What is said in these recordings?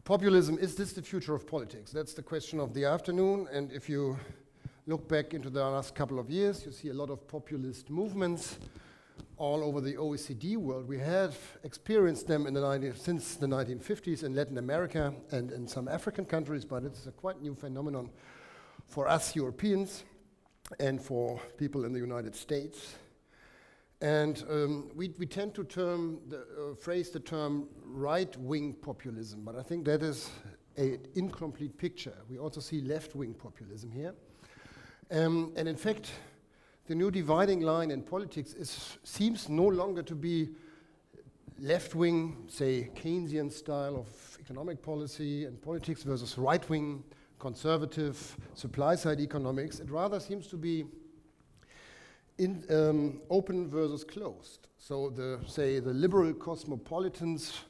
Populism, is this the future of politics? That's the question of the afternoon, and if you look back into the last couple of years, you see a lot of populist movements all over the OECD world. We have experienced them since the 1950s in Latin America and in some African countries, but it's a quite new phenomenon for us Europeans and for people in the United States. And we tend to phrase the term right-wing populism, but I think that is an incomplete picture. We also see left-wing populism here. And in fact, the new dividing line in politics seems no longer to be left-wing, say, Keynesian style of economic policy and politics versus right-wing, conservative, supply-side economics. It rather seems to be open versus closed. So the liberal cosmopolitans,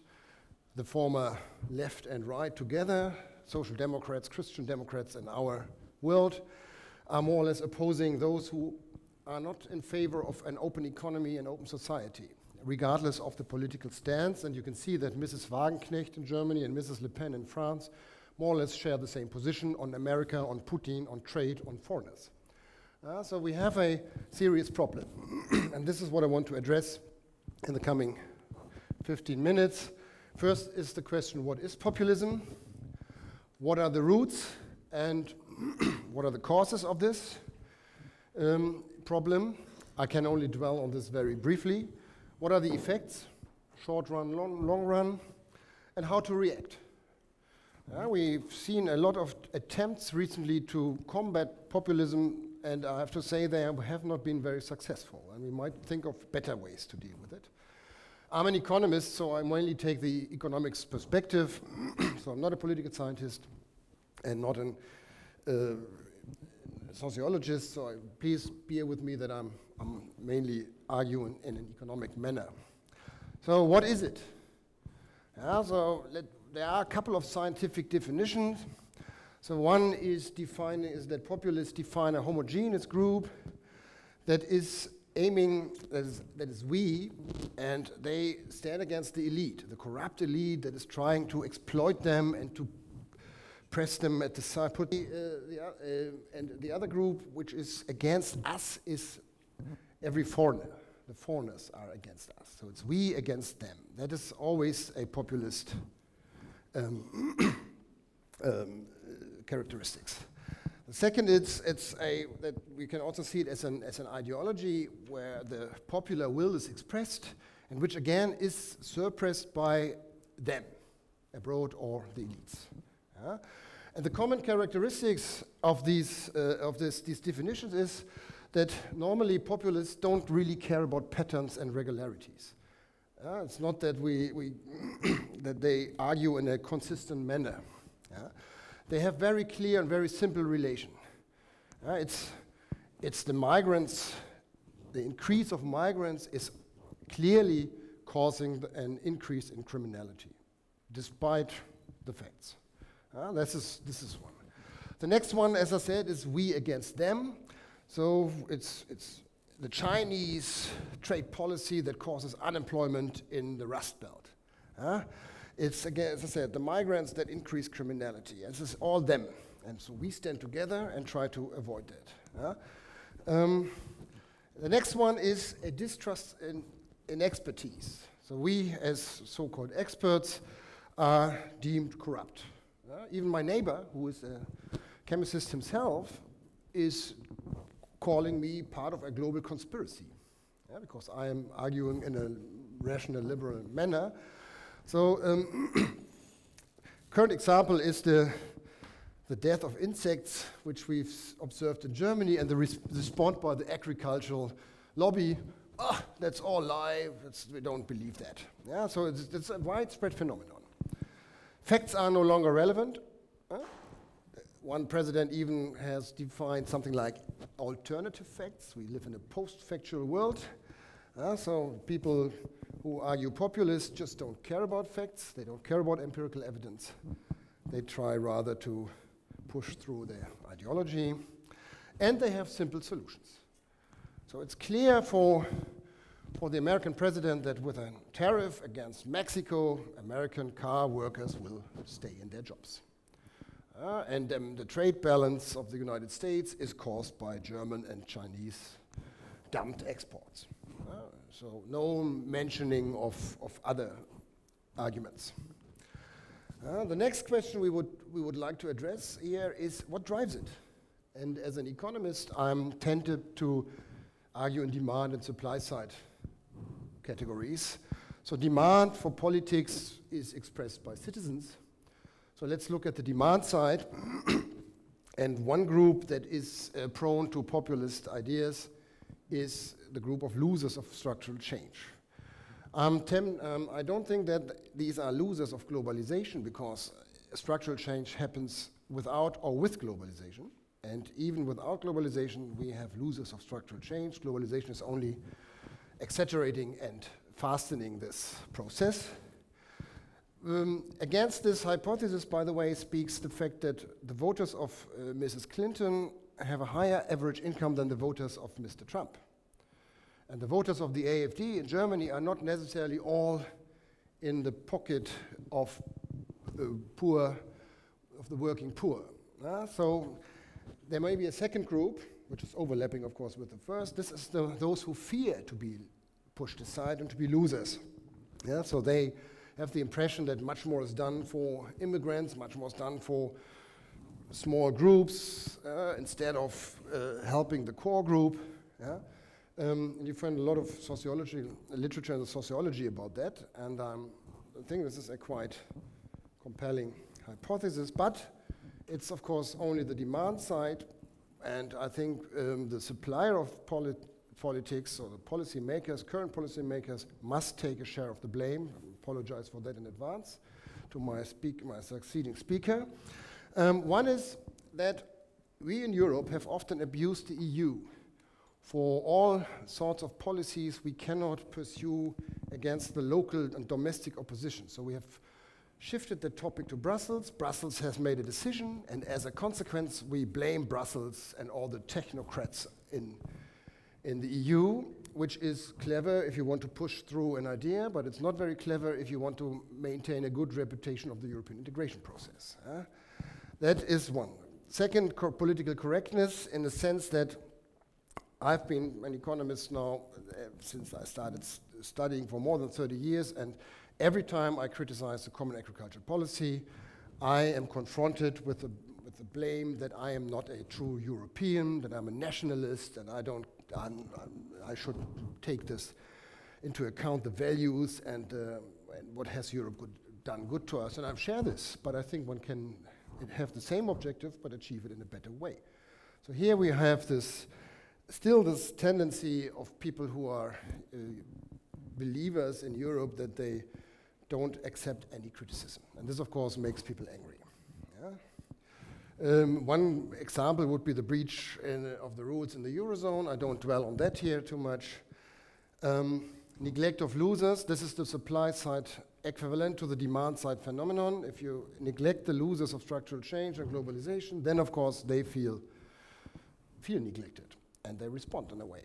the former left and right together, social democrats, Christian democrats in our world, are more or less opposing those who are not in favor of an open economy and open society, regardless of the political stance. And you can see that Mrs. Wagenknecht in Germany and Mrs. Le Pen in France more or less share the same position on America, on Putin, on trade, on foreigners. So we have a serious problem. And this is what I want to address in the coming 15 minutes. First is the question, what is populism? What are the roots? And what are the causes of this problem? I can only dwell on this very briefly. What are the effects, short run, long run, and how to react? We've seen a lot of attempts recently to combat populism, and I have to say they have not been very successful, and we might think of better ways to deal with it. I'm an economist, so I mainly take the economics perspective. So I'm not a political scientist and not a sociologist, so please bear with me that I'm mainly arguing in an economic manner. So what is it? There are a couple of scientific definitions. So one is that populists define a homogeneous group that is aiming, that is we, and they stand against the elite, the corrupt elite that is trying to exploit them and to press them at the side. And the other group, which is against us, is every foreigner. The foreigners are against us. So it's we against them. That is always a populist characteristics. The second is that we can also see it as an ideology where the popular will is expressed and which again is suppressed by them, abroad or the elites. And the common characteristics of these definitions is that normally populists don't really care about patterns and regularities. It's not that that they argue in a consistent manner. They have very clear and very simple relation. It's the migrants, the increase of migrants is clearly causing an increase in criminality, despite the facts. This is one. The next one, as I said, is we against them. So it's the Chinese trade policy that causes unemployment in the Rust Belt. It's, again, as I said, the migrants that increase criminality. And this is all them. And so we stand together and try to avoid that. The next one is a distrust in expertise. So we, as so-called experts, are deemed corrupt. Even my neighbor, who is a chemist himself, is calling me part of a global conspiracy, because I am arguing in a rational, liberal manner. So, current example is the death of insects, which we've observed in Germany, and the response by the agricultural lobby. That's all lie. We don't believe that. So it's a widespread phenomenon. Facts are no longer relevant. One president even has defined something like alternative facts. We live in a post-factual world. So people who argue populists just don't care about facts. They don't care about empirical evidence. They try rather to push through their ideology. And they have simple solutions. So it's clear for for the American president that with a tariff against Mexico, American car workers will stay in their jobs. And the trade balance of the United States is caused by German and Chinese dumped exports. So no mentioning of other arguments. The next question we would like to address here is what drives it? And as an economist, I'm tempted to argue in demand and supply side categories. So demand for politics is expressed by citizens. So let's look at the demand side. And one group that is prone to populist ideas is the group of losers of structural change. I don't think that these are losers of globalization, because structural change happens without or with globalization. And even without globalization, we have losers of structural change. Globalization is only exaggerating and fastening this process. Against this hypothesis, by the way, speaks the fact that the voters of Mrs. Clinton have a higher average income than the voters of Mr. Trump. And the voters of the AfD in Germany are not necessarily all in the pocket of the working poor. So there may be a second group, which is overlapping, of course, with the first. This is those who fear to be pushed aside and to be losers. So they have the impression that much more is done for immigrants, much more is done for small groups, instead of helping the core group. And you find a lot of sociology, literature and sociology about that, and I think this is a quite compelling hypothesis, but it's of course only the demand side, and I think the supplier of politics, or the policy makers, current policy makers, must take a share of the blame. I apologize for that in advance to my succeeding speaker. One is that we in Europe have often abused the EU for all sorts of policies we cannot pursue against the local and domestic opposition. So we have shifted the topic to Brussels. Brussels has made a decision, and as a consequence, we blame Brussels and all the technocrats in the EU, which is clever if you want to push through an idea, but it's not very clever if you want to maintain a good reputation of the European integration process. That is one. Second, political correctness, in the sense that I've been an economist now since I started studying for more than 30 years, and every time I criticize the common agricultural policy, I am confronted with the blame that I am not a true European, that I'm a nationalist, and I should take this into account, the values and what has Europe done good to us. And I share this, but I think one can have the same objective but achieve it in a better way. So here we have still this tendency of people who are believers in Europe that they don't accept any criticism. And this, of course, makes people angry. One example would be the breach of the rules in the Eurozone. I don't dwell on that here too much. Neglect of losers. This is the supply side equivalent to the demand side phenomenon. If you neglect the losers of structural change and globalization, then, of course, they feel neglected. And they respond in a way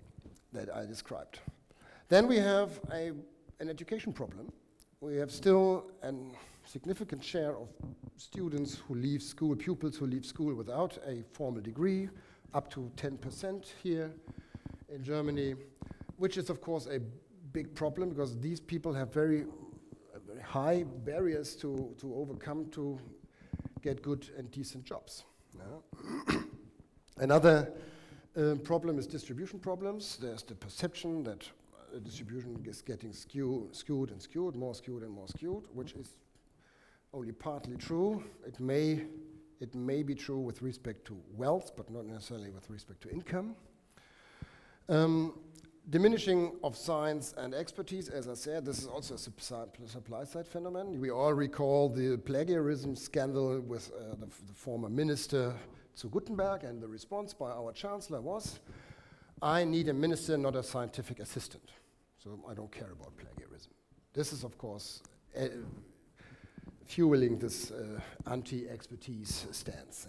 that I described. Then we have an education problem. We have still a significant share of students who leave school, pupils who leave school without a formal degree, up to 10% here in Germany, which is of course a big problem, because these people have very high barriers to overcome to get good and decent jobs. Another problem is distribution problems. There's the perception that distribution is getting skewed and skewed, more skewed and more skewed, which is only partly true. It may be true with respect to wealth, but not necessarily with respect to income. Diminishing of science and expertise, as I said, this is also a supply side phenomenon. We all recall the plagiarism scandal with the former minister zu Gutenberg, and the response by our chancellor was, I need a minister, not a scientific assistant. So I don't care about plagiarism. This is, of course, fueling this anti-expertise stance.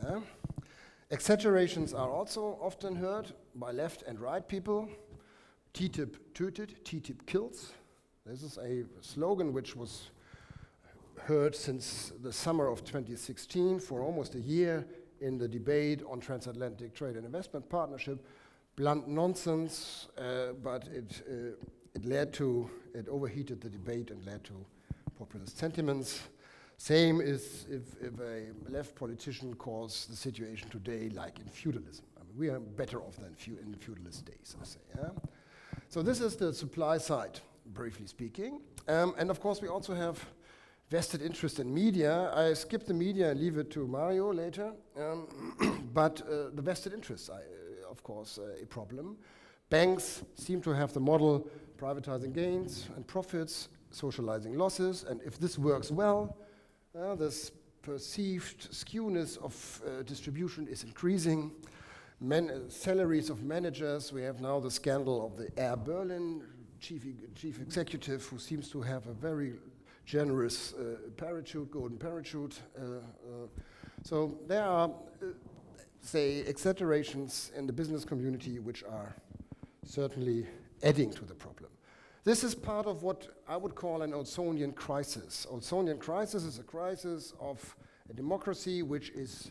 Exaggerations are also often heard by left and right people. TTIP tötet, TTIP kills. This is a slogan which was heard since the summer of 2016 for almost a year in the debate on transatlantic trade and investment partnership. Blunt nonsense, but it overheated the debate and led to populist sentiments. Same is if a left politician calls the situation today like in feudalism. I mean, we are better off than in feudalist days, I say. Yeah? So this is the supply side, briefly speaking. And of course, we also have vested interest in media. I skip the media and leave it to Mario later. But the vested interests are, of course, a problem. Banks seem to have the model privatizing gains and profits, socializing losses, and if this works well, this perceived skewness of distribution is increasing. Salaries of managers, we have now the scandal of the Air Berlin chief executive who seems to have a very generous golden parachute. So there are, say, exaggerations in the business community which are certainly adding to the problem. This is part of what I would call an Olsonian crisis. Olsonian crisis is a crisis of a democracy which is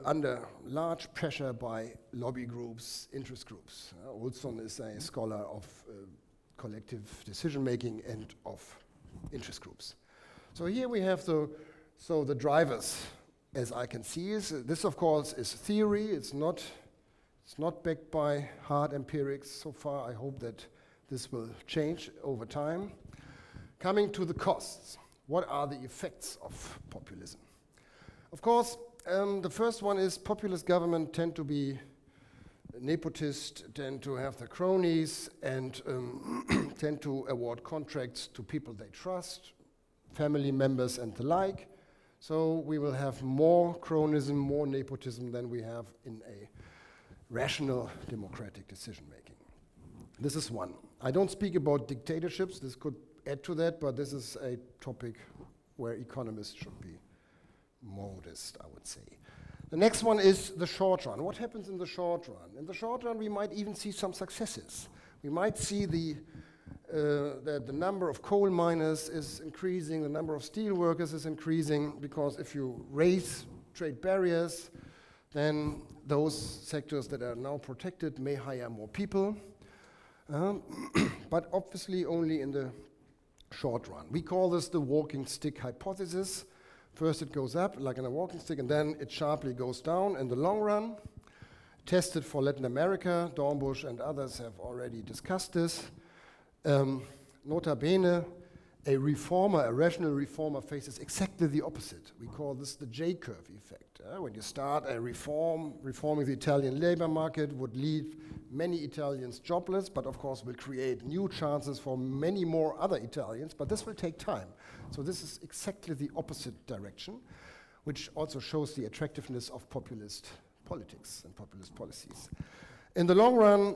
under large pressure by lobby groups, interest groups. Olson is a scholar of collective decision-making and of interest groups. So here we have the drivers, as I can see. This, of course, is theory. It's not backed by hard empirics so far. I hope that this will change over time. Coming to the costs, what are the effects of populism? Of course, the first one is populist government tend to be nepotist, tend to have their cronies, and tend to award contracts to people they trust, family members and the like. So we will have more cronism, more nepotism than we have in a rational democratic decision making. This is one. I don't speak about dictatorships. This could add to that, but this is a topic where economists should be modest, I would say. The next one is the short run. What happens in the short run? In the short run, we might even see some successes. We might see that the number of coal miners is increasing, the number of steel workers is increasing, because if you raise trade barriers, then those sectors that are now protected may hire more people, but obviously only in the short run. We call this the walking stick hypothesis. First it goes up like in a walking stick, and then it sharply goes down in the long run. Tested for Latin America, Dornbusch and others have already discussed this. Nota bene, a rational reformer faces exactly the opposite. We call this the J-curve effect. When you start a reforming the Italian labor market would leave many Italians jobless, but of course will create new chances for many more other Italians, but this will take time. So this is exactly the opposite direction, which also shows the attractiveness of populist politics and populist policies. In the long run,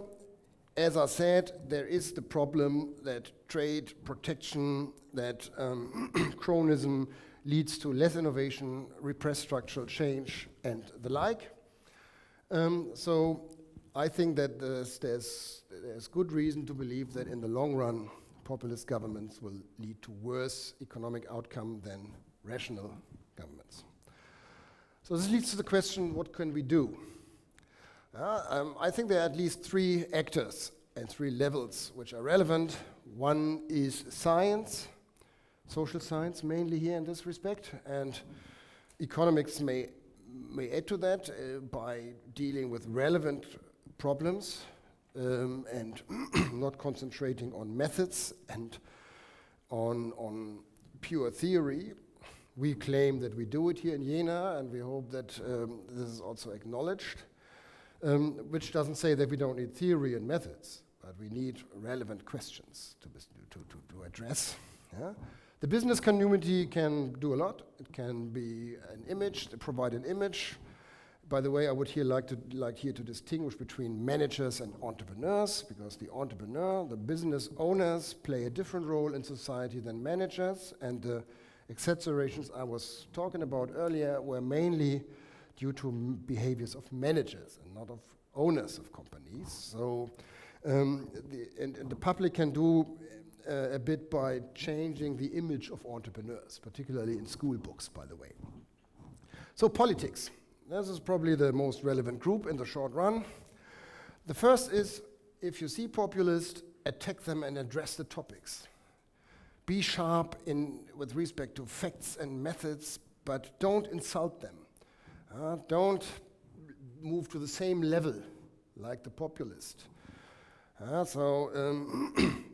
as I said, there is the problem that trade, protection, that cronism leads to less innovation, repressed structural change, and the like. So I think that there's good reason to believe that in the long run, populist governments will lead to worse economic outcome than rational governments. So this leads to the question, what can we do? I think there are at least three actors and three levels which are relevant. One is science, social science mainly here in this respect, and economics may add to that by dealing with relevant problems and not concentrating on methods and on pure theory. We claim that we do it here in Jena, and we hope that this is also acknowledged, which doesn't say that we don't need theory and methods, but we need relevant questions to address. Yeah? The business community can do a lot. It can be an image, provide an image. By the way, I would like here to distinguish between managers and entrepreneurs, because the entrepreneur, the business owners, play a different role in society than managers, and the exaggerations I was talking about earlier were mainly due to behaviors of managers and not of owners of companies. So And the public can do a bit by changing the image of entrepreneurs, particularly in school books, by the way. So politics. This is probably the most relevant group in the short run. The first is, if you see populists, attack them and address the topics. Be sharp with respect to facts and methods, but don't insult them. Don't move to the same level like the populist.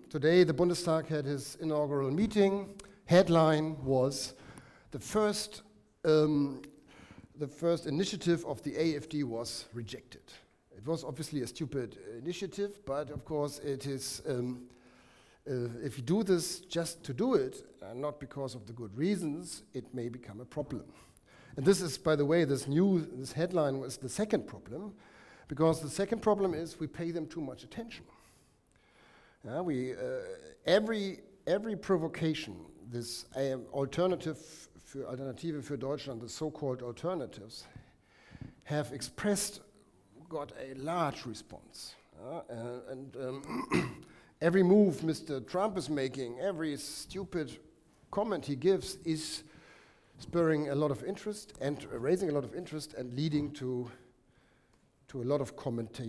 Today the Bundestag had his inaugural meeting. Headline was the first initiative of the AfD was rejected. It was obviously a stupid initiative, but of course it is, if you do this just to do it, and not because of the good reasons, it may become a problem. And this is, by the way, this headline was the second problem, because the second problem is we pay them too much attention. Every provocation, this Alternative für Deutschland, the so-called alternatives, have got a large response. Every move Mr. Trump is making, every stupid comment he gives is spurring a lot of interest and raising a lot of interest and leading to a lot of comments.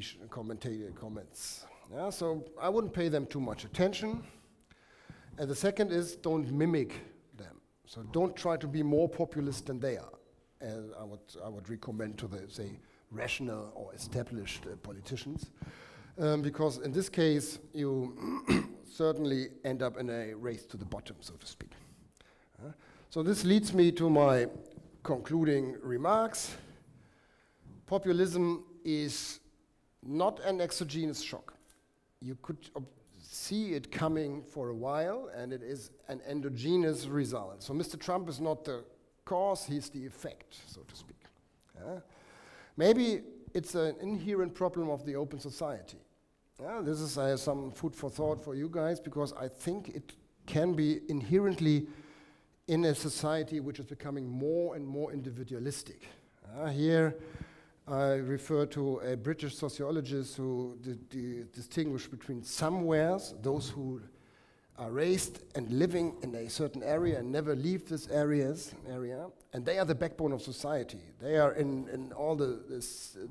So I wouldn't pay them too much attention. And the second is don't mimic them. So don't try to be more populist than they are. And I would recommend to the, say, rational or established politicians. Because in this case, you certainly end up in a race to the bottom, so to speak. So this leads me to my concluding remarks. Populism is not an exogenous shock. You could see it coming for a while, and it is an endogenous result. So Mr. Trump is not the cause, he's the effect, so to speak. Maybe it's an inherent problem of the open society. This is some food for thought for you guys, because I think it can be inherently in a society which is becoming more and more individualistic. Here I refer to a British sociologist who distinguished between somewheres, those who are raised and living in a certain area and never leave this area, and they are the backbone of society. They are in all the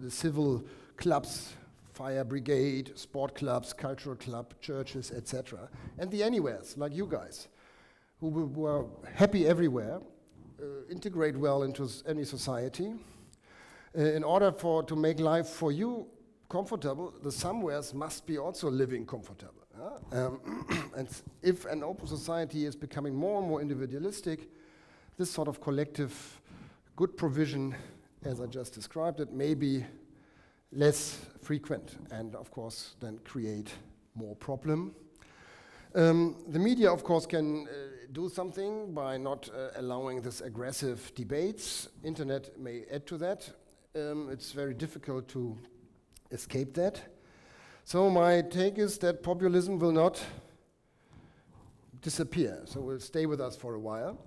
civil clubs, fire brigade, sport clubs, cultural club, churches, etc. And the anywheres, like you guys, who are happy everywhere, integrate well into any society. In order to make life for you comfortable, the somewheres must be also living comfortable. And if an open society is becoming more and more individualistic, this sort of collective good provision, as I just described it, may be less frequent and, of course, then create more problem. The media, of course, can do something by not allowing this aggressive debates. Internet may add to that. It's very difficult to escape that. So my take is that populism will not disappear, so it will stay with us for a while.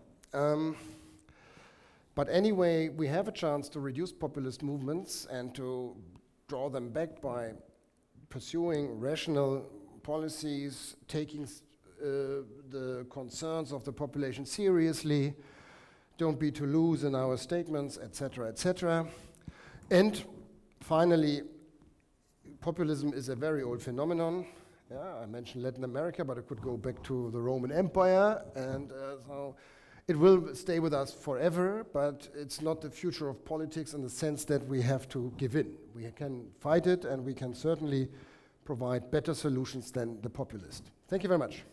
But anyway, we have a chance to reduce populist movements and to draw them back by pursuing rational policies, taking the concerns of the population seriously, don't be too loose in our statements, etc., etc. And finally, populism is a very old phenomenon. I mentioned Latin America, but it could go back to the Roman Empire, and so it will stay with us forever, but it's not the future of politics in the sense that we have to give in. We can fight it, and we can certainly provide better solutions than the populist. Thank you very much.